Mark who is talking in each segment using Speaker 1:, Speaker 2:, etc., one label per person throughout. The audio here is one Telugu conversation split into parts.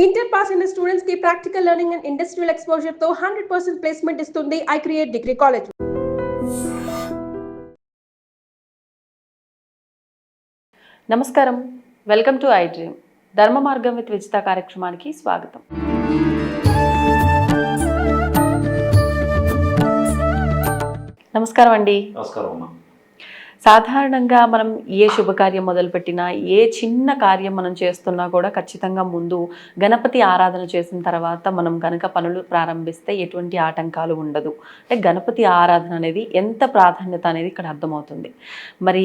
Speaker 1: ఇంటర్ పాస్ అయిన స్టూడెంట్స్ కి practical learning and industrial exposure తో 100% ప్లేస్మెంట్ ఇస్తుంది ఐ క్రియేట్ డిగ్రీ కాలేజ్.
Speaker 2: నమస్కారం, వెల్కమ్ టు ఐ డ్రీమ్. ధర్మ మార్గం విత్ విజిత కార్యక్రమానికి స్వాగతం. నమస్కారం అండి.
Speaker 3: నమస్కారం అమ్మా.
Speaker 2: సాధారణంగా మనం ఏ శుభకార్యం మొదలుపెట్టినా, ఏ చిన్న కార్యం మనం చేస్తున్నా కూడా ఖచ్చితంగా ముందు గణపతి ఆరాధన చేసిన తర్వాత మనం కనుక పనులు ప్రారంభిస్తే ఎటువంటి ఆటంకాలు ఉండదు. అంటే గణపతి ఆరాధన అనేది ఎంత ప్రాధాన్యత అనేది ఇక్కడ అర్థమవుతుంది. మరి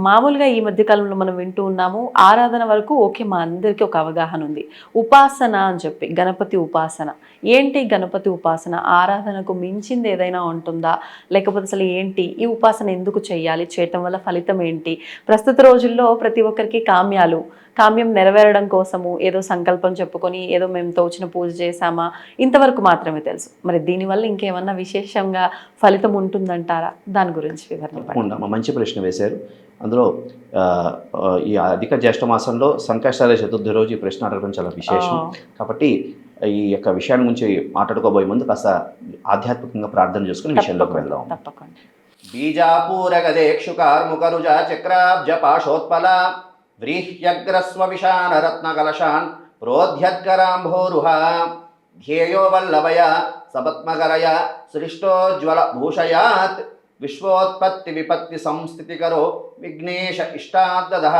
Speaker 2: మామూలుగా ఈ మధ్యకాలంలో మనం వింటూ ఉన్నాము, ఆరాధన వరకు ఓకే, మా అందరికీ ఒక అవగాహన ఉంది. ఉపాసన అని చెప్పి గణపతి ఉపాసన ఏంటి? గణపతి ఉపాసన ఆరాధనకు మించింది ఏదైనా ఉంటుందా? లేకపోతే అసలు ఏంటి ఈ ఉపాసన, ఎందుకు చేయాలి, చేయటం వల్ల ఫలితం ఏంటి? ప్రస్తుత రోజుల్లో ప్రతి ఒక్కరికి కామ్యం నెరవేరడం కోసము ఏదో సంకల్పం చెప్పుకొని ఏదో మేము తోచిన పూజ చేశామా, ఇంతవరకు మాత్రమే తెలుసు. మరి దీనివల్ల ఇంకేమన్నా విశేషంగా ఫలితం ఉంటుందంటారా? దాని గురించి వివరణ.
Speaker 3: మంచి ప్రశ్న వేశారు. అందులో ఈ అధిక జ్యేష్ఠ మాసంలో సంకష్టహార చతుర్థి రోజు ఈ ప్రశ్న అడగడం చాలా విశేషం. కాబట్టి ఈ యొక్క విషయాన్ని గురించి మాట్లాడుకోబోయే ముందు కాస్త ఆధ్యాత్మికంగా ప్రార్థన చేసుకుని విషయంలోకి వెళ్దాం.
Speaker 2: తప్పకుండా.
Speaker 3: బీజాపూరగదేక్షుకార్ముకరుజ చక్రాబ్జ పాశోత్పల వ్రీహ్యగ్రస్వ విశాన రత్న కలశాన్ ప్రోధ్యద్గరాంభోరుహ ధ్యేయో వల్లభయ సపత్మకరయ సృష్టోజ్వల భూషయాత్ విశ్వోత్పత్తి విపత్తి సంస్థితికరో విఘ్నేశ ఇష్టాదః.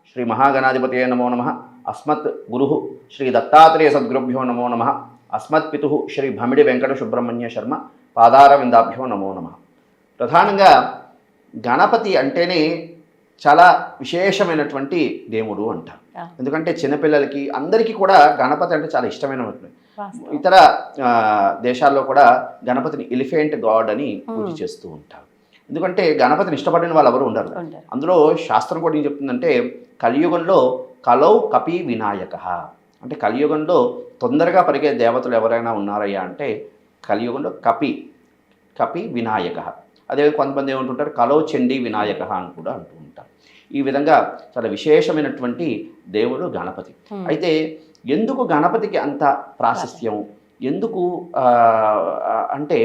Speaker 3: శ్రీ మహాగణాధిపతయే నమో నమః. అస్మత్ గురు శ్రీ దత్తాత్రేయ సద్గురుభ్యో నమో నమః. అస్మత్ పితు శ్రీ భమిడి వెంకట సుబ్రహ్మణ్య శర్మ పాదారవిందాభ్యో నమో నమః. ప్రధానంగా గణపతి అంటేనే చాలా విశేషమైనటువంటి దేవుడు అంటారు. ఎందుకంటే చిన్నపిల్లలకి అందరికీ కూడా గణపతి అంటే చాలా ఇష్టమైనటువంటి. ఇతర దేశాల్లో కూడా గణపతిని ఎలిఫెంట్ గాడ్ అని పూజ చేస్తూ ఉంటారు. ఎందుకంటే గణపతిని ఇష్టపడిన వాళ్ళు ఎవరు ఉండరు. అందులో శాస్త్రం కూడా ఏం చెప్తుందంటే, కలియుగంలో కలౌ కపి వినాయక అంటే కలియుగంలో తొందరగా పరిగే దేవతలు ఎవరైనా ఉన్నారయ్యా అంటే కలియుగంలో కపి వినాయక. అదే కొంతమంది ఏమంటుంటారు, కలౌ చండీ వినాయక అని కూడా అంటూ ఉంటారు. ఈ విధంగా చాలా విశేషమైనటువంటి దేవుడు గణపతి. అయితే ఎందుకు గణపతికి అంత ప్రాశస్త్యం? ఎందుకు అంటే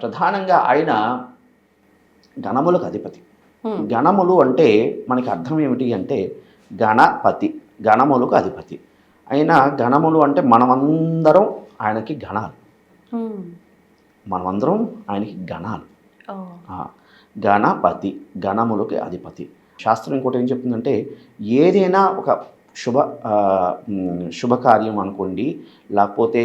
Speaker 3: ప్రధానంగా ఆయన గణములకు అధిపతి. గణములు అంటే మనకి అర్థం ఏమిటి అంటే గణపతి, గణములకు అధిపతి. అయినా గణములు అంటే మనమందరం ఆయనకి గణాలు, మనమందరం ఆయనకి గణాలు. గణపతి గణములకి అధిపతి. శాస్త్రం ఇంకోటి ఏం చెప్తుందంటే, ఏదైనా ఒక శుభకార్యం అనుకోండి, లేకపోతే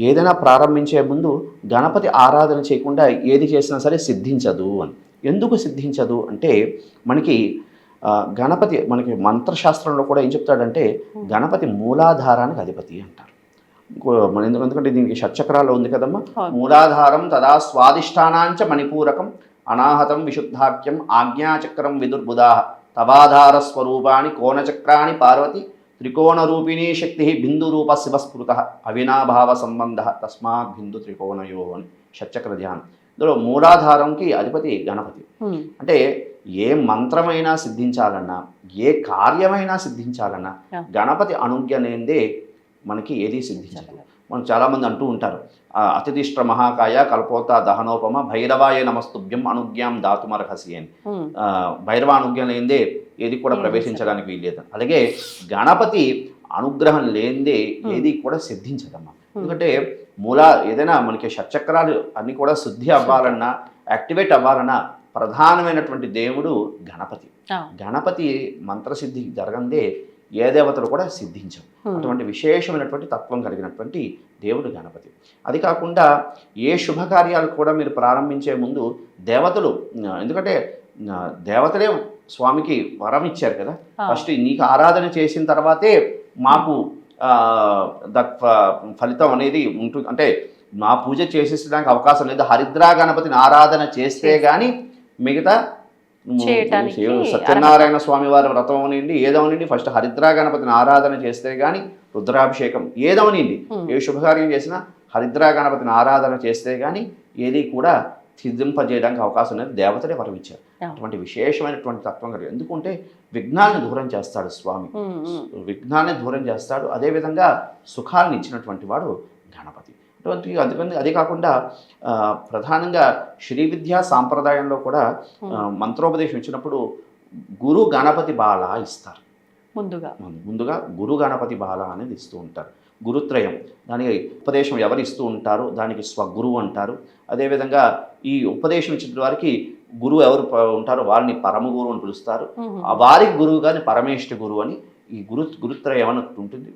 Speaker 3: ఏదైనా ప్రారంభించే ముందు గణపతి ఆరాధన చేయకుండా ఏది చేసినా సరే సిద్ధించదు అని. ఎందుకు సిద్ధించదు అంటే, మనకి గణపతి మనకి మంత్రశాస్త్రంలో కూడా ఏం చెప్తాడంటే, గణపతి మూలాధారానికి అధిపతి అంటారు. ఎందుకంటే దీనికి షట్చక్రాల్లో ఉంది కదమ్మా. మూలాధారం తదా స్వాదిష్టానాంచ మణిపూరకం అనాహతం విశుద్ధాఖ్యం ఆజ్ఞాచక్రం విదుర్బుధా తవాధార స్వరూపాణి కోణచక్రాణి పార్వతి త్రికోణరూపిణీ శక్తి బిందురూప శివస్ఫృత అవినాభావ సంబంధ తస్మాత్ బిందు త్రికోణయో అని షట్చక్ర ధ్యానం. ఇందులో మూలాధారంకి అధిపతి గణపతి. అంటే ఏ మంత్రమైనా సిద్ధించాలన్నా, ఏ కార్యమైనా సిద్ధించాలన్నా గణపతి అనుజ్ఞ లేనిదే మనకి ఏది సిద్ధించదు. మనం చాలామంది అంటూ ఉంటారు, అతిథిష్ట మహాకాయ కల్పోత దహనోపమ భైరవాయ నమస్తుభ్యం అనుజ్ఞాం దాతుమర్హసి అని. భైరవ అనుజ్ఞ లేనిదే ఏది కూడా ప్రవేశించడానికి వీల్లేదు. అలాగే గణపతి అనుగ్రహం లేనిదే ఏది కూడా సిద్ధించదమ్మా. ఎందుకంటే ఏదైనా మనకి షట్చక్రాలు అన్నీ కూడా శుద్ధి అవ్వాలన్నా, యాక్టివేట్ అవ్వాలన్నా ప్రధానమైనటువంటి దేవుడు గణపతి. గణపతి మంత్రసిద్ధి జరగందే ఏ దేవతలు కూడా సిద్ధించవు. అటువంటి విశేషమైనటువంటి తత్వం కలిగినటువంటి దేవుడు గణపతి. అది కాకుండా ఏ శుభకార్యాలు కూడా మీరు ప్రారంభించే ముందు దేవతలు, ఎందుకంటే దేవతలే స్వామికి వరం ఇచ్చారు కదా, ఫస్ట్ నీకు ఆరాధన చేసిన తర్వాతే మాకు ఫలితం అనేది ఉంటుంది. అంటే మా పూజ చేసేసడానికి అవకాశం లేదు, హరిద్రా గణపతిని ఆరాధన చేస్తే కానీ మిగతా సత్యనారాయణ స్వామి వారి వ్రతం అనిండి ఏదవనండి, ఫస్ట్ హరిద్రా గణపతిని ఆరాధన చేస్తే కానీ, రుద్రాభిషేకం ఏదవనండి, ఏ శుభకార్యం చేసినా హరిద్రా గణపతిని ఆరాధన చేస్తే కానీ ఏది కూడా సిద్ధింపజేయడానికి అవకాశం లేదు. దేవతలే వరం ఇచ్చారు. అటువంటి విశేషమైనటువంటి తత్వం కలిగి, ఎందుకంటే విఘ్నాన్ని దూరం చేస్తాడు స్వామి, విఘ్నాన్ని దూరం చేస్తాడు. అదేవిధంగా సుఖాలను ఇచ్చినటువంటి వాడు గణపతి. అటువంటి అందుకని అదే కాకుండా ప్రధానంగా శ్రీ విద్యా సాంప్రదాయంలో కూడా మంత్రోపదేశం ఇచ్చినప్పుడు గురు గణపతి బాల ఇస్తారు. ముందుగా గురు గణపతి బాల అనేది ఇస్తూ ఉంటారు. గురుత్రయం, దానికి ఉపదేశం ఎవరు ఇస్తూ ఉంటారో దానికి స్వగురువు అంటారు. అదేవిధంగా ఈ ఉపదేశం ఇచ్చిన వారికి గురువు ఎవరు ఉంటారో వారిని పరమ గురువు అని పిలుస్తారు. వారికి గురువు కానీ పరమేష్ఠ గురువు అని ఈ గురుత్రయం అని ఉంటుంది.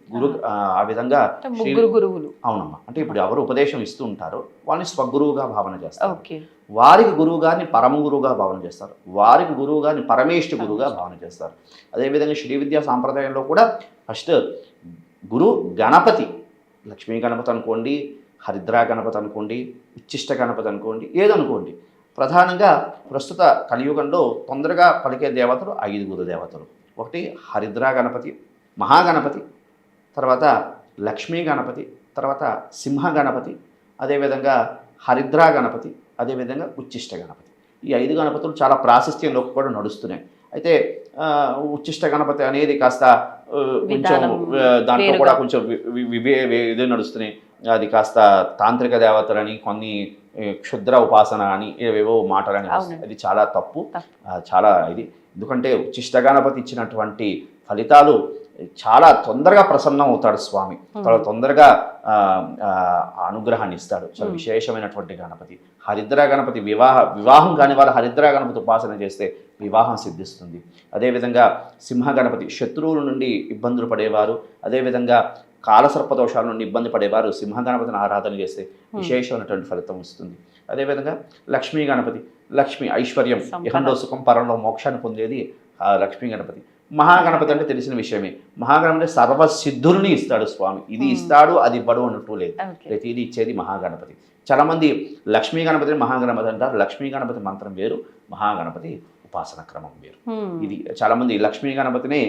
Speaker 3: ఆ విధంగా
Speaker 2: గురువులు.
Speaker 3: అవునమ్మా. అంటే ఇప్పుడు ఎవరు ఉపదేశం ఇస్తూ ఉంటారో వాళ్ళని స్వగురువుగా భావన చేస్తారు. వారికి గురువు గారిని పరమ గురువుగా భావన చేస్తారు. వారికి గురువు గారిని పరమేష్ఠ గురువుగా భావన చేస్తారు. అదేవిధంగా శ్రీ విద్యా సాంప్రదాయంలో కూడా ఫస్ట్ గురు గణపతి, లక్ష్మీ గణపతి అనుకోండి, హరిద్రా గణపతి అనుకోండి, ఉచ్చిష్ట గణపతి అనుకోండి, ఏదనుకోండి, ప్రధానంగా ప్రస్తుత కలియుగంలో తొందరగా పలికే దేవతలు 5 దేవతలు. ఒకటి హరిద్రా గణపతి, మహాగణపతి, తర్వాత లక్ష్మీ గణపతి, తర్వాత సింహ గణపతి, అదేవిధంగా హరిద్రా గణపతి, అదేవిధంగా ఉచ్చిష్ట గణపతి. ఈ 5 గణపతులు చాలా ప్రాశస్త్యంలో కూడా నడుస్తున్నాయి. అయితే ఉచ్చిష్ట గణపతి అనేది కాస్త కొంచెం దాంట్లో కూడా కొంచెం ఇదే నడుస్తున్నాయి. అది కాస్త తాంత్రిక దేవతలని, కొన్ని క్షుద్ర ఉపాసన అని ఏవేవో మాటలని, అది చాలా తప్పు, చాలా ఇది. ఎందుకంటే ఉచ్చిష్ట గణపతి ఇచ్చినటువంటి ఫలితాలు చాలా తొందరగా ప్రసన్నం అవుతాడు స్వామి, చాలా తొందరగా అనుగ్రహాన్ని ఇస్తాడు. చాలా విశేషమైనటువంటి గణపతి. హరిద్రా గణపతి వివాహం కాని వారు హరిద్రా గణపతి ఉపాసన చేస్తే వివాహం సిద్ధిస్తుంది. అదేవిధంగా సింహ గణపతి శత్రువుల నుండి ఇబ్బందులు పడేవారు, అదేవిధంగా కాలసర్పదోషాల నుండి ఇబ్బంది పడేవారు సింహ గణపతిని ఆరాధన చేస్తే విశేషమైనటువంటి ఫలితం వస్తుంది. అదేవిధంగా లక్ష్మీ గణపతి, లక్ష్మి ఐశ్వర్యం, ఇహంలో సుఖం పరంలో మోక్షాన్ని పొందేది లక్ష్మీ గణపతి. మహాగణపతి అంటే తెలిసిన విషయమే. మహాగణపతి సర్వసిద్ధుల్ని ఇస్తాడు స్వామి. ఇది ఇస్తాడు అది ఇవ్వడు అన్నట్టు లేదు, ప్రతిదీ ఇచ్చేది మహాగణపతి. చాలామంది లక్ష్మీ గణపతిని మహాగణపతి అంటారు. లక్ష్మీ గణపతి మంత్రం వేరు, మహాగణపతి ఉపాసన క్రమం వేరు. ఇది చాలామంది లక్ష్మీ గణపతిని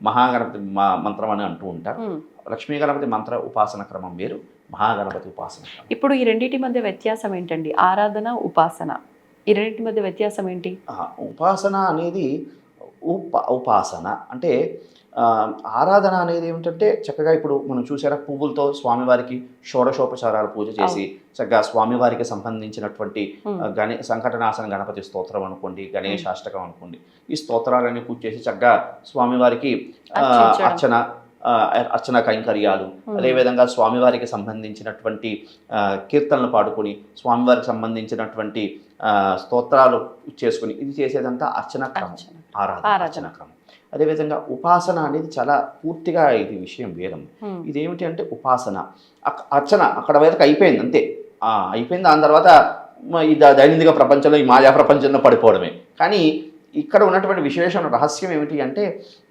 Speaker 3: మహాగణపతి మంత్రం అని అంటూ ఉంటారు. లక్ష్మీ గణపతి మంత్ర ఉపాసన క్రమం వేరు, మహాగణపతి ఉపాసన క్రమం.
Speaker 2: ఇప్పుడు ఈ రెండింటి మధ్య వ్యత్యాసం ఏంటండి? ఆరాధన, ఉపాసన, ఈ రెండింటి మధ్య వ్యత్యాసం ఏంటి?
Speaker 3: ఉపాసన అనేది ఉపాసన అంటే ఆరాధన అనేది ఏమిటంటే చక్కగా ఇప్పుడు మనం చూసారా, పువ్వులతో స్వామివారికి షోడశోపచారాలు పూజ చేసి చక్కగా స్వామివారికి సంబంధించినటువంటి సంకటనాశన గణపతి స్తోత్రం అనుకోండి, గణేశాష్టకం అనుకోండి, ఈ స్తోత్రాలన్నీ పూజ చేసి చక్కగా స్వామివారికి అర్చన కైంకర్యాలు, అదేవిధంగా స్వామివారికి సంబంధించినటువంటి కీర్తనలు పాడుకొని స్వామివారికి సంబంధించినటువంటి స్తోత్రాలు చేసుకుని ఇది చేసేదంతా అర్చన క్రమం, ఆరాధన క్రమం. అదేవిధంగా ఉపాసన అనేది చాలా పూర్తిగా ఇది విషయం వేదం. ఇదేమిటి అంటే ఉపాసన అర్చన అక్కడ వరకు అయిపోయింది, అంతే అయిపోయింది. దాని తర్వాత ఈ దైనందిక ప్రపంచంలో, ఈ మాయా ప్రపంచంలో పడిపోవడమే. కానీ ఇక్కడ ఉన్నటువంటి విశేషణ రహస్యం ఏమిటి అంటే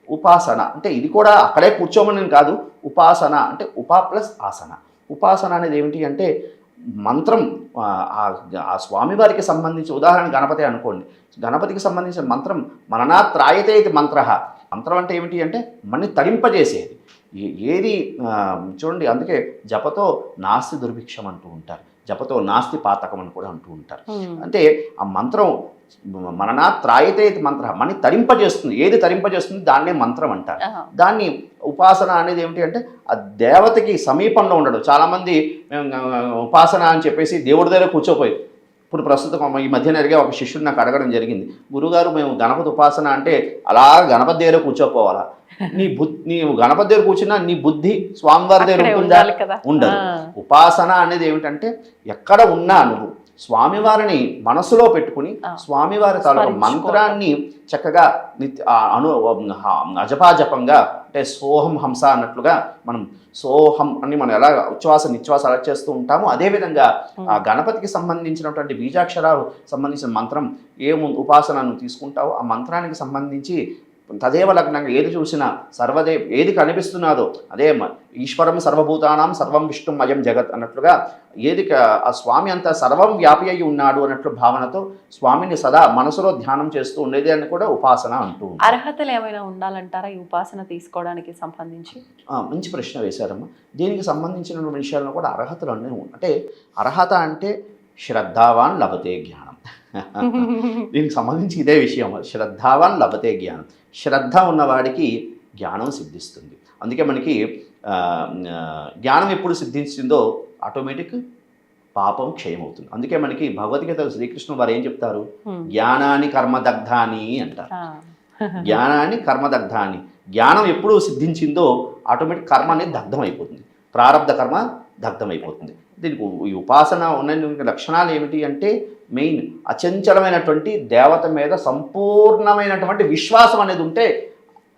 Speaker 3: ఉపాసన అంటే ఇది కూడా అక్కడే కూర్చోమని కాదు. ఉపాసన అంటే ఉపా ప్లస్ ఆసన. ఉపాసన అనేది ఏమిటి అంటే మంత్రం ఆ స్వామివారికి సంబంధించి, ఉదాహరణ గణపతి అనుకోండి, గణపతికి సంబంధించిన మంత్రం మననాత్రాయతే ఇది మంత్ర. మంత్రం అంటే ఏమిటి అంటే మనని తరింపజేసేది. ఏది చూడండి, అందుకే జపతో నాస్తి దుర్భిక్షం అంటూ ఉంటారు, జపతో నాస్తి పాతకం అని కూడా అంటూ ఉంటారు. అంటే ఆ మంత్రం మననాత్రాయతే ఇది మంత్ర, మనని తరింపజేస్తుంది. ఏది తరింపజేస్తుంది దాన్నే మంత్రం అంటారు. దాన్ని ఉపాసన అనేది ఏమిటి అంటే ఆ దేవతకి సమీపంలో ఉండడు. చాలామంది ఉపాసన అని చెప్పేసి దేవుడి దగ్గర కూర్చోపోయి, ఇప్పుడు ప్రస్తుతం ఈ మధ్యన ఎరిగే ఒక శిష్యుడు నాకు అడగడం జరిగింది, గురుగారు మేము గణపతి ఉపాసన అంటే అలా గణపతి దగ్గర కూర్చోపోవాలా? నీవు గణపతి దగ్గర కూర్చున్నా నీ బుద్ధి స్వామివారి దగ్గర ఉంటుందా? ఉండదు. ఉపాసన అనేది ఏమిటంటే ఎక్కడ ఉన్నా నువ్వు స్వామివారిని మనసులో పెట్టుకుని స్వామివారి తాలూకు మంత్రాన్ని చక్కగా అజపాజపంగా, అంటే సోహం హంస అన్నట్లుగా మనం సోహం అని మనం ఎలా ఉచ్ఛ్వాస నిశ్వాస అలా చేస్తూ ఉంటామో, అదేవిధంగా ఆ గణపతికి సంబంధించినటువంటి బీజాక్షరాలు సంబంధించిన మంత్రం ఉపాసనను తీసుకుంటావో ఆ మంత్రానికి సంబంధించి తదేవ లగ్నంగా ఏది చూసినా ఏది కనిపిస్తున్నాదో అదే ఈశ్వరం సర్వభూతానాం సర్వం విష్ణుం అయం జగత్ అన్నట్లుగా ఏది ఆ స్వామి అంతా సర్వం వ్యాపి అయి ఉన్నాడు అన్నట్లు భావనతో స్వామిని సదా మనసులో ధ్యానం చేస్తూ ఉండేది అని కూడా ఉపాసన అంటూ.
Speaker 2: అర్హతలు ఏమైనా ఉండాలంటారా ఈ ఉపాసన తీసుకోవడానికి సంబంధించి?
Speaker 3: మంచి ప్రశ్న వేశారమ్మా. దీనికి సంబంధించిన విషయాలను కూడా అర్హతలు అన్నీ అంటే అర్హత అంటే శ్రద్ధావాన్ లభతే జ్ఞానం. దీనికి సంబంధించి ఇదే విషయం, శ్రద్ధావాన్ లభతే జ్ఞానం. శ్రద్ధ ఉన్నవాడికి జ్ఞానం సిద్ధిస్తుంది. అందుకే మనకి జ్ఞానం ఎప్పుడు సిద్ధించిందో ఆటోమేటిక్ పాపం క్షయమవుతుంది. అందుకే మనకి భగవద్గీత శ్రీకృష్ణుడు వారు ఏం చెప్తారు, జ్ఞానాన్ని కర్మదగ్ధాని అంటారు. జ్ఞానాన్ని కర్మదగ్ధాని. జ్ఞానం ఎప్పుడు సిద్ధించిందో ఆటోమేటిక్ కర్మ అనేది దగ్ధం అయిపోతుంది, ప్రారబ్ధ కర్మ దగ్ధం అయిపోతుంది. దీనికి ఈ ఉపాసన ఉన్న లక్షణాలు ఏమిటి అంటే మెయిన్ అచంచలమైనటువంటి దేవత మీద సంపూర్ణమైనటువంటి విశ్వాసం అనేది ఉంటే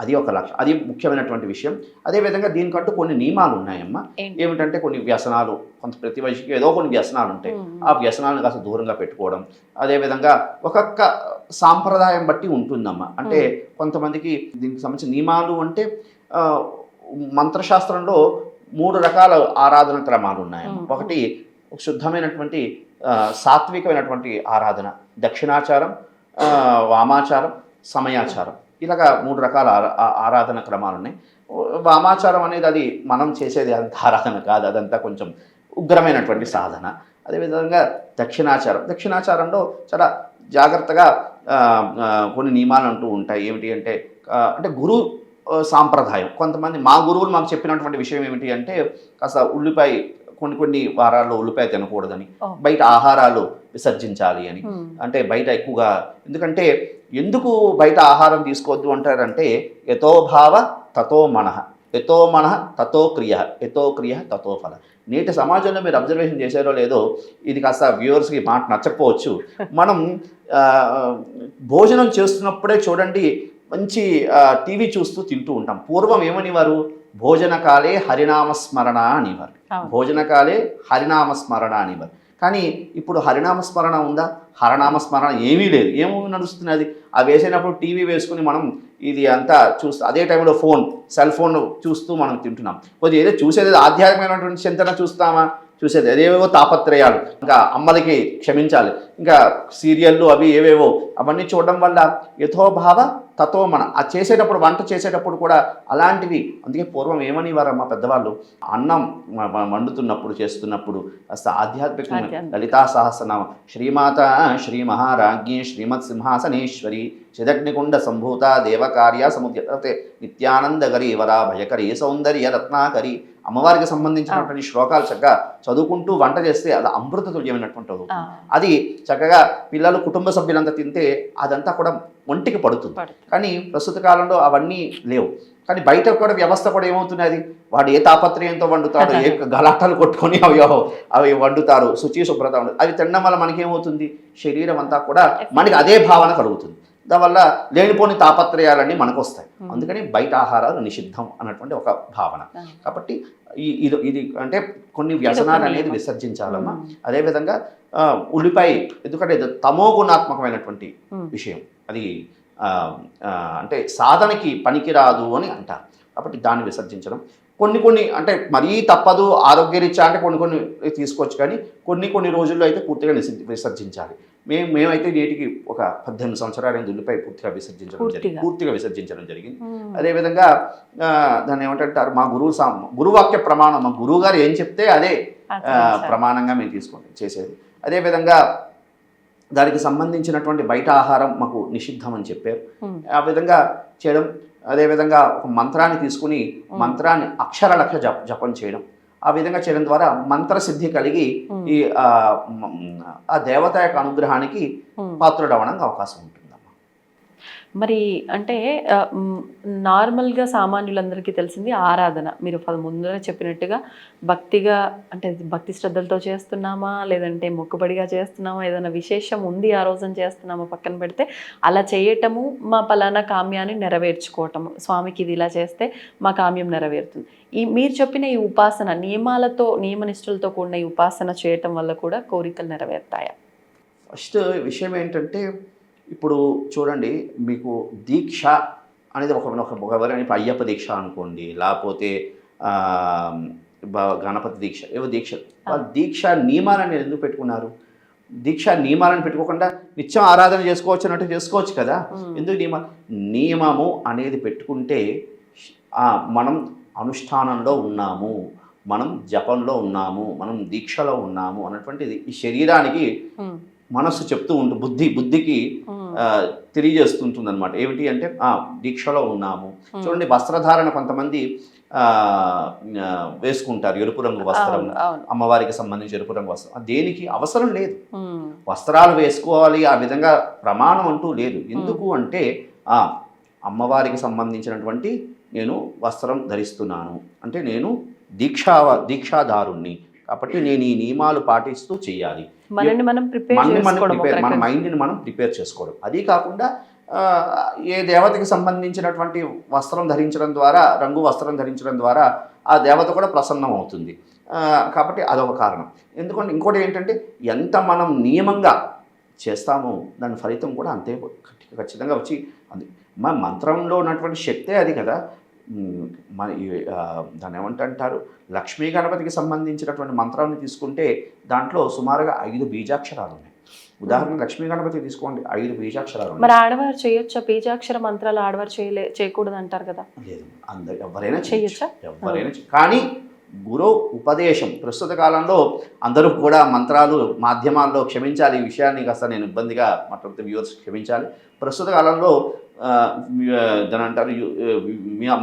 Speaker 3: అది ఒక లక్ష్యం, అది ముఖ్యమైనటువంటి విషయం. అదేవిధంగా దీనికంటూ కొన్ని నియమాలు ఉన్నాయమ్మా. ఏమిటంటే కొన్ని వ్యసనాలు, కొంత ప్రతి మనిషికి ఏదో కొన్ని వ్యసనాలు ఉంటాయి. ఆ వ్యసనాలను కాస్త దూరంగా పెట్టుకోవడం. అదేవిధంగా ఒక్కొక్క సాంప్రదాయం బట్టి ఉంటుందమ్మా. అంటే కొంతమందికి దీనికి సంబంధించిన నియమాలు అంటే మంత్రశాస్త్రంలో 3 రకాల ఆరాధన క్రమాలు ఉన్నాయమ్మా. ఒకటి శుద్ధమైనటువంటి సాత్వికమైనటువంటి ఆరాధన, దక్షిణాచారం, వామాచారం, సమయాచారం, ఇలాగా 3 రకాల ఆరాధన క్రమాలు ఉన్నాయి. వామాచారం అనేది అది మనం చేసేది అంత ఆరాధన కాదు, అదంతా కొంచెం ఉగ్రమైనటువంటి సాధన. అదేవిధంగా దక్షిణాచారంలో చాలా జాగ్రత్తగా కొన్ని నియమాలు అంటూ ఉంటాయి. ఏమిటి అంటే గురు సాంప్రదాయం. కొంతమంది మా గురువులు మాకు చెప్పినటువంటి విషయం ఏమిటి అంటే కాస్త ఉల్లిపాయ కొన్ని వారాల్లో ఉల్లిపాయ తినకూడదని, బయట ఆహారాలు విసర్జించాలి అని. అంటే బయట ఎక్కువగా ఎందుకు బయట ఆహారం తీసుకోవద్దు అంటారంటే యతో భావ తతో మనః, యతో మనః తతో క్రియ, యతో క్రియ తతో ఫల. నేటి సమాజంలో మీరు అబ్జర్వేషన్ చేశారో లేదో, ఇది కాస్త వ్యూవర్స్కి మాట నచ్చకపోవచ్చు. మనం భోజనం చేస్తున్నప్పుడే చూడండి మంచి టీవీ చూస్తూ తింటూ ఉంటాం. పూర్వం ఏమనివారు, భోజనకాలే హరినామస్మరణ అనేవారు. భోజనకాలే హరినామస్మరణ అనేవారు. కానీ ఇప్పుడు హరినామస్మరణ ఉందా? హరనామస్మరణ ఏమీ లేదు. ఏమో నడుస్తున్నది, ఆ వేసేటప్పుడు టీవీ వేసుకుని మనం ఇది అంతా చూస్తూ అదే టైంలో సెల్ ఫోన్ చూస్తూ మనం తింటున్నాం. కొద్దిగా ఏదో చూసేది ఆధ్యాత్మికమైనటువంటి చింతన చూస్తామా, చూసేది అదేవేవో తాపత్రయాలు, ఇంకా అమ్మలకి క్షమించాలి, ఇంకా సీరియళ్ళు అవి ఏవేవో అవన్నీ చూడడం వల్ల యథోభావ తతో మన ఆ చేసేటప్పుడు వంట చేసేటప్పుడు కూడా అలాంటివి. అందుకే పూర్వం ఏమని వారమ్మా పెద్దవాళ్ళు, అన్నం వండుతున్నప్పుడు చేస్తున్నప్పుడు కాస్త ఆధ్యాత్మికంగా లలితా సహస్రనామం, శ్రీమాత శ్రీ మహారాజ్ఞి శ్రీమత్ సింహాసనేశ్వరి చిదగ్నికుండ సంభూత దేవకార్య సముద్రతే నిత్యానందకరి వరా భయకరి సౌందర్య రత్నాకరి. అమ్మవారికి సంబంధించినటువంటి శ్లోకాలు చక్కగా చదువుకుంటూ వంట చేస్తే అది అమృత తుల్యమైనటువంటి అవుతుంది. అది చక్కగా పిల్లలు కుటుంబ సభ్యులంతా తింటే అదంతా కూడా ఒంటికి పడుతుంది. కానీ ప్రస్తుత కాలంలో అవన్నీ లేవు. కానీ బయట కూడా వ్యవస్థ కూడా ఏమవుతున్నది, వాడు ఏ తాపత్రయంతో వండుతాడు, ఏ గలాటాలు కొట్టుకొని అవి వండుతారు, శుచి శుభ్రత ఉండదు. అవి తినడం వల్ల మనకేమవుతుంది, శరీరం అంతా కూడా మనకి అదే భావన కలుగుతుంది. దానివల్ల లేనిపోని తాపత్రయాలన్నీ మనకు వస్తాయి. అందుకని బయట ఆహారాలు నిషిద్ధం అన్నటువంటి ఒక భావన. కాబట్టి ఇది అంటే కొన్ని వ్యసనాలు అనేది విసర్జించాలమ్మా. అదేవిధంగా ఉల్లిపాయ, ఎందుకంటే తమో గుణాత్మకమైనటువంటి విషయం, అది అంటే సాధనకి పనికిరాదు అని అంటారు. కాబట్టి దాన్ని విసర్జించడం. కొన్ని అంటే మరీ తప్పదు ఆరోగ్యరీత్యా అంటే కొన్ని తీసుకోవచ్చు, కానీ కొన్ని రోజుల్లో అయితే పూర్తిగా విసర్జించాలి. మేమైతే నేటికి ఒక 18 సంవత్సరాలు ఉల్లిపాయ పూర్తిగా విసర్జించడం జరిగింది. అదేవిధంగా దాన్ని ఏమంటారు, మా గురువాక్య ప్రమాణం, మా గురువు గారు ఏం చెప్తే అదే ప్రమాణంగా మేము చేసేది. అదేవిధంగా దానికి సంబంధించినటువంటి బయట ఆహారం మాకు నిషిద్ధం అని చెప్పారు. ఆ విధంగా చేయడం. అదేవిధంగా ఒక మంత్రాన్ని తీసుకుని మంత్రాన్ని అక్షరలక్ష జపం చేయడం. ఆ విధంగా చేయడం ద్వారా మంత్రసిద్ధి కలిగి ఈ ఆ దేవత యొక్క అనుగ్రహానికి పాత్రుడవడానికి అవకాశం ఉంటుందమ్మా.
Speaker 2: మరి అంటే నార్మల్గా సామాన్యులందరికీ తెలిసింది ఆరాధన. మీరు ముందర చెప్పినట్టుగా భక్తిగా, అంటే భక్తి శ్రద్ధలతో చేస్తున్నామా లేదంటే మొక్కుబడిగా చేస్తున్నామా, ఏదైనా విశేషం ఉంది ఆ రోజున చేస్తున్నామా పక్కన పెడితే, అలా చేయటము మా పలానా కామ్యాన్ని నెరవేర్చుకోవటము, స్వామికి ఇది ఇలా చేస్తే మా కామ్యం నెరవేరుతుంది. మీరు చెప్పిన ఈ ఉపాసన నియమనిష్ఠులతో కూడిన ఈ ఉపాసన చేయటం వల్ల కూడా కోరికలు నెరవేరుతాయా?
Speaker 3: ఫస్ట్ విషయం ఏంటంటే, ఇప్పుడు చూడండి, మీకు దీక్ష అనేది ఎవరైనా అయ్యప్ప దీక్ష అనుకోండి, లేకపోతే గణపతి దీక్ష, ఏవో దీక్ష, వాళ్ళు దీక్ష నియమాలని ఎందుకు పెట్టుకున్నారు? దీక్ష నియమాలను పెట్టుకోకుండా నిత్యం ఆరాధన చేసుకోవచ్చు అన్నట్టు చేసుకోవచ్చు కదా. ఎందుకు నియమము అనేది పెట్టుకుంటే మనం అనుష్ఠానంలో ఉన్నాము, మనం జపంలో ఉన్నాము, మనం దీక్షలో ఉన్నాము అన్నటువంటిది ఈ శరీరానికి మనస్సు చెప్తూ ఉంటుంది, బుద్ధికి తెలియజేస్తుంటుంది అనమాట. ఏమిటి అంటే దీక్షలో ఉన్నాము. చూడండి, వస్త్రధారణ కొంతమంది వేసుకుంటారు ఎరుపు రంగు వస్త్రం, అమ్మవారికి సంబంధించి ఎరుపు రంగు వస్త్రం. దేనికి అవసరం లేదు, వస్త్రాలు వేసుకోవాలి ఆ విధంగా ప్రమాణం అంటూ లేదు. ఎందుకు అంటే అమ్మవారికి సంబంధించినటువంటి నేను వస్త్రం ధరిస్తున్నాను అంటే నేను దీక్షాదారుణ్ణి, కాబట్టి నేను ఈ నియమాలు పాటిస్తూ చేయాలి. మన మైండ్ని మనం ప్రిపేర్ చేసుకోవడం. అది కాకుండా ఏ దేవతకి సంబంధించినటువంటి వస్త్రం ధరించడం ద్వారా, రంగు వస్త్రం ధరించడం ద్వారా ఆ దేవత కూడా ప్రసన్నం అవుతుంది. కాబట్టి అదొక కారణం. ఎందుకంటే ఇంకోటి ఏంటంటే ఎంత మనం నియమంగా చేస్తామో దాని ఫలితం కూడా అంతే ఖచ్చితంగా వచ్చి అది మన మంత్రంలో ఉన్నటువంటి శక్తే అది కదా. మన దాన్ని ఏమంటారు, లక్ష్మీ గణపతికి సంబంధించినటువంటి మంత్రాన్ని తీసుకుంటే దాంట్లో సుమారుగా 5 బీజాక్షరాలు ఉన్నాయి. ఉదాహరణ లక్ష్మీ గణపతి తీసుకోండి, 5 బీజాక్షరాలు.
Speaker 2: మరి ఆడవారు చేయొచ్చా బీజాక్షర మంత్రాలు? ఆడవారు చేయకూడదు అంటారు కదా.
Speaker 3: లేదు, అందరు ఎవరైనా చేయొచ్చా, ఎవరైనా. కానీ గురు ఉపదేశం ప్రస్తుత కాలంలో అందరూ కూడా మంత్రాలు మాధ్యమాల్లో, క్షమించాలి ఈ విషయాన్ని కాస్త నేను ఇబ్బందిగా మాట్లాడితే వ్యూవర్స్ క్షమించాలి, ప్రస్తుత కాలంలో దాని అంటారు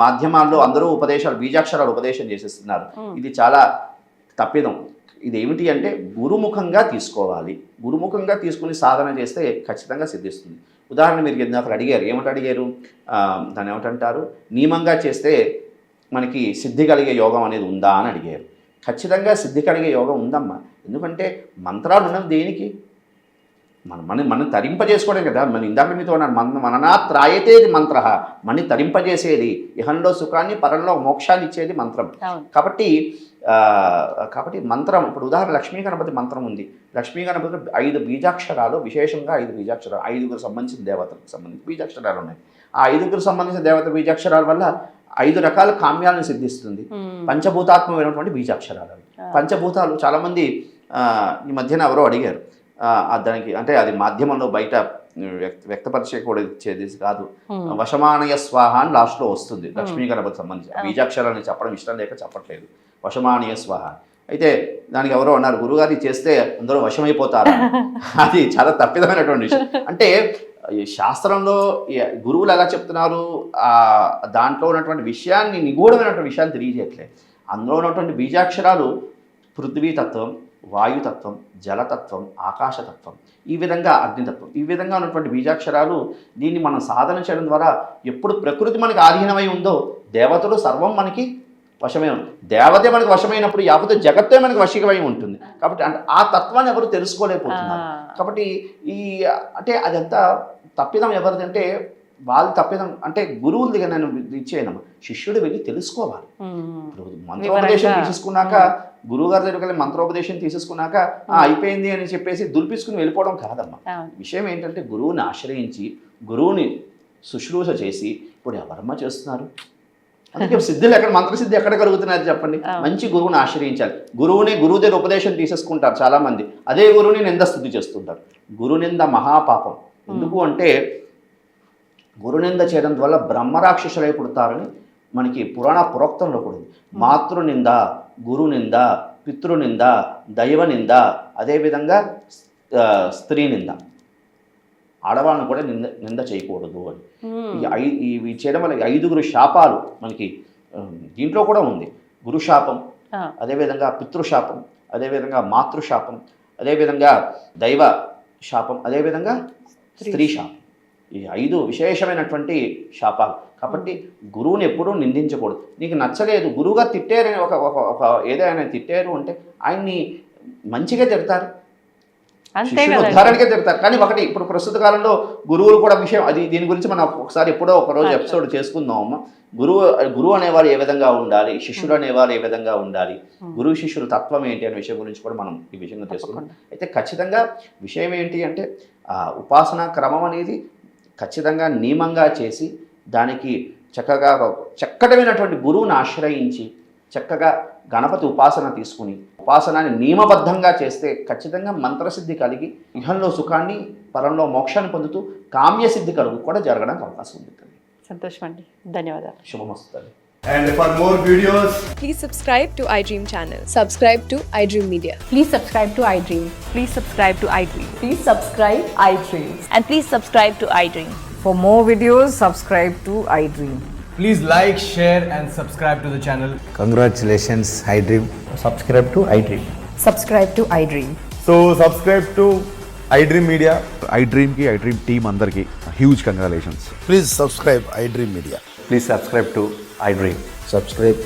Speaker 3: మాధ్యమాల్లో అందరూ ఉపదేశాలు బీజాక్షరాలు ఉపదేశం చేసేస్తున్నారు. ఇది చాలా తప్పిదం. ఇది ఏమిటి అంటే గురుముఖంగా తీసుకోవాలి. గురుముఖంగా తీసుకుని సాధన చేస్తే ఖచ్చితంగా సిద్ధిస్తుంది. ఉదాహరణ మీరు ఇందాక అడిగారు, ఏమిటి అడిగారు, దాన్ని ఏమిటంటారు, నియమంగా చేస్తే మనకి సిద్ధి కలిగే యోగం అనేది ఉందా అని అడిగారు. ఖచ్చితంగా సిద్ధి కలిగే యోగం ఉందమ్మా. ఎందుకంటే మంత్రాలు ఉన్నది దేనికి, మనం తరింపజేసుకోవడం కదా. మన ఇందాక మీతో మననా త్రాయతేది మంత్ర, మన తరింపజేసేది, ఇహంలో సుఖాన్ని పరంలో మోక్షాన్ని ఇచ్చేది మంత్రం. కాబట్టి మంత్రం, ఇప్పుడు ఉదాహరణ లక్ష్మీ గణపతి మంత్రం ఉంది. లక్ష్మీ గణపతి 5 బీజాక్షరాలు, విశేషంగా 5 బీజాక్షరాలు, 5గురు సంబంధించిన దేవతలకు సంబంధించి బీజాక్షరాలు ఉన్నాయి. ఆ 5గురు సంబంధించిన దేవత బీజాక్షరాల వల్ల 5 రకాల కామ్యాలను సిద్ధిస్తుంది. పంచభూతాత్మకమైనటువంటి బీజాక్షరాలు. పంచభూతాలు చాలామంది ఈ మధ్యన ఎవరో అడిగారు, దానికి అంటే అది మాధ్యమంలో బయట వ్యక్తపరిచేది కాదు. వశమానయ స్వాహ అని లాస్ట్లో వస్తుంది లక్ష్మీ గణపతి సంబంధించి. బీజాక్షరాన్ని చెప్పడం ఇష్టం లేక చెప్పట్లేదు, వశమానయ స్వాహ. అయితే దానికి ఎవరో అన్నారు, గురుగారి చేస్తే అందరూ వశమైపోతారు. అది చాలా తప్పిదమైనటువంటి విషయం. అంటే శాస్త్రంలో గురువులు ఎలా చెప్తున్నారు, దాంట్లో ఉన్నటువంటి విషయాన్ని, నిగూఢమైనటువంటి విషయాన్ని తెలియజేయట్లేదు. అందులో ఉన్నటువంటి బీజాక్షరాలు పృథ్వీతత్వం, వాయుతత్వం, జలతత్వం, ఆకాశతత్వం, ఈ విధంగా అగ్నితత్వం, ఈ విధంగా ఉన్నటువంటి బీజాక్షరాలు. దీన్ని మనం సాధన చేయడం ద్వారా ఎప్పుడు ప్రకృతి మనకి ఆధీనమై ఉందో దేవతలు సర్వం మనకి వశమే ఉంది. దేవతే మనకి వశమైనప్పుడు యావత్ జగత్తే మనకి వశీకమై ఉంటుంది. కాబట్టి అంటే ఆ తత్వాన్ని ఎవరు తెలుసుకోలేకపోతున్నారు. కాబట్టి అంటే అదంతా తప్పిదం ఎవరిదంటే వాళ్ళు తప్పిదం అంటే గురువుల దగ్గర నేను ఇచ్చేయను, శిష్యుడు వెళ్ళి తెలుసుకోవాలి. మంత్రోపదేశం తీసేసుకున్నాక, గురువుగారి దగ్గరికి వెళ్ళి మంత్రోపదేశం తీసేసుకున్నాక అయిపోయింది అని చెప్పేసి దులిపించుకుని వెళ్ళిపోవడం కాదమ్మా. విషయం ఏంటంటే గురువుని ఆశ్రయించి, గురువుని శుశ్రూష చేసి, ఇప్పుడు ఎవరమ్మా చేస్తున్నారు, అందుకే సిద్ధులు ఎక్కడ, మంత్రసిద్ధి ఎక్కడ కలుగుతున్నది చెప్పండి. మంచి గురువుని ఆశ్రయించాలి. గురువు దగ్గర ఉపదేశం తీసేసుకుంటారు చాలామంది, అదే గురువుని నిందస్థుతి చేస్తుంటారు. గురునింద మహాపాపం. ఎందుకు అంటే గురునింద చేయడం వల్ల బ్రహ్మరాక్షసులై పుడతారని మనకి పురాణ పురోక్తంలో కూడా ఉంది. మాతృనింద, గురునింద, పితృనింద, దైవనింద, అదేవిధంగా స్త్రీ నింద, ఆడవాళ్ళని కూడా నింద చేయకూడదు అని. ఇవి చేయడం వల్ల 5గురు శాపాలు మనకి దీంట్లో కూడా ఉంది. గురుశాపం, అదేవిధంగా పితృశాపం, అదేవిధంగా మాతృశాపం, అదేవిధంగా దైవ శాపం, అదేవిధంగా స్త్రీ శాపం. ఈ 5 విశేషమైనటువంటి శాపాలు. కాబట్టి గురువుని ఎప్పుడూ నిందించకూడదు. నీకు నచ్చలేదు, గురువుగారు తిట్టారని ఒక ఏదైనా తిట్టారు అంటే ఆయన్ని మంచిగా తిడతారు, ఉద్ధారణకే తిడతారు. కానీ ఒకటి ఇప్పుడు ప్రస్తుత కాలంలో గురువులు కూడా విషయం అది, దీని గురించి మనం ఒకసారి ఎప్పుడో ఒకరోజు ఎపిసోడ్ చేసుకుందాం అమ్మ. గురువు అనేవారు ఏ విధంగా ఉండాలి, శిష్యుడు అనేవారు ఏ విధంగా ఉండాలి, గురువు శిష్యుల తత్వం ఏంటి అనే విషయం గురించి కూడా మనం ఈ విషయంగా తెలుసుకున్నాం. అయితే ఖచ్చితంగా విషయం ఏంటి అంటే ఉపాసనా క్రమం అనేది ఖచ్చితంగా నియమంగా చేసి దానికి చక్కగా చక్కటమైనటువంటి గురువుని ఆశ్రయించి చక్కగా గణపతి ఉపాసన తీసుకుని ఉపాసనాన్ని నియమబద్ధంగా చేస్తే ఖచ్చితంగా మంత్రసిద్ధి కలిగి ఇహంలో సుఖాన్ని పరంలో మోక్షాన్ని పొందుతూ కామ్యసిద్ధి కలుగు కూడా జరగడానికి అవకాశం ఉంది.
Speaker 2: సంతోషం అండి, ధన్యవాదాలు.
Speaker 3: శుభమస్తు.
Speaker 4: And for more videos,
Speaker 5: Please subscribe to iDream channel.
Speaker 6: Subscribe to iDream Media.
Speaker 7: Please subscribe to iDream.
Speaker 8: Please subscribe to iDream.
Speaker 7: Please subscribe iDream.
Speaker 8: And please subscribe to iDream.
Speaker 9: For more videos, subscribe to iDream.
Speaker 4: please like, share, and subscribe to the channel.
Speaker 10: Congratulations, iDream. Subscribe to iDream.
Speaker 7: Subscribe to iDream.
Speaker 4: So subscribe to iDream Media.
Speaker 11: iDream ki iDream team andarki huge congratulations.
Speaker 10: Please subscribe iDream Media.
Speaker 11: Please subscribe to iDream.
Speaker 10: Subscribe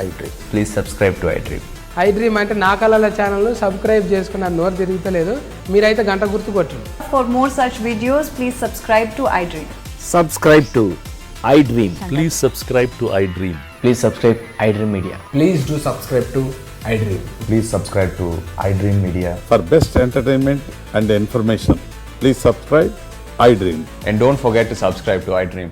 Speaker 10: iDream.
Speaker 11: Please subscribe to iDream.
Speaker 9: iDream అంటే నా కళల ఛానల్ సబ్స్క్రైబ్ చేసుకున్న నోరు తిరుగుతలేదు, మీరైతే గంట గుర్తు కొట్టండి.
Speaker 7: For more such videos, please subscribe to iDream.
Speaker 10: Subscribe to iDream.
Speaker 12: Please subscribe to iDream.
Speaker 10: Please subscribe iDream Media.
Speaker 4: Please do subscribe to iDream.
Speaker 11: Please subscribe to iDream Media.
Speaker 12: For best entertainment and information, please subscribe iDream.
Speaker 11: And don't forget to subscribe to iDream.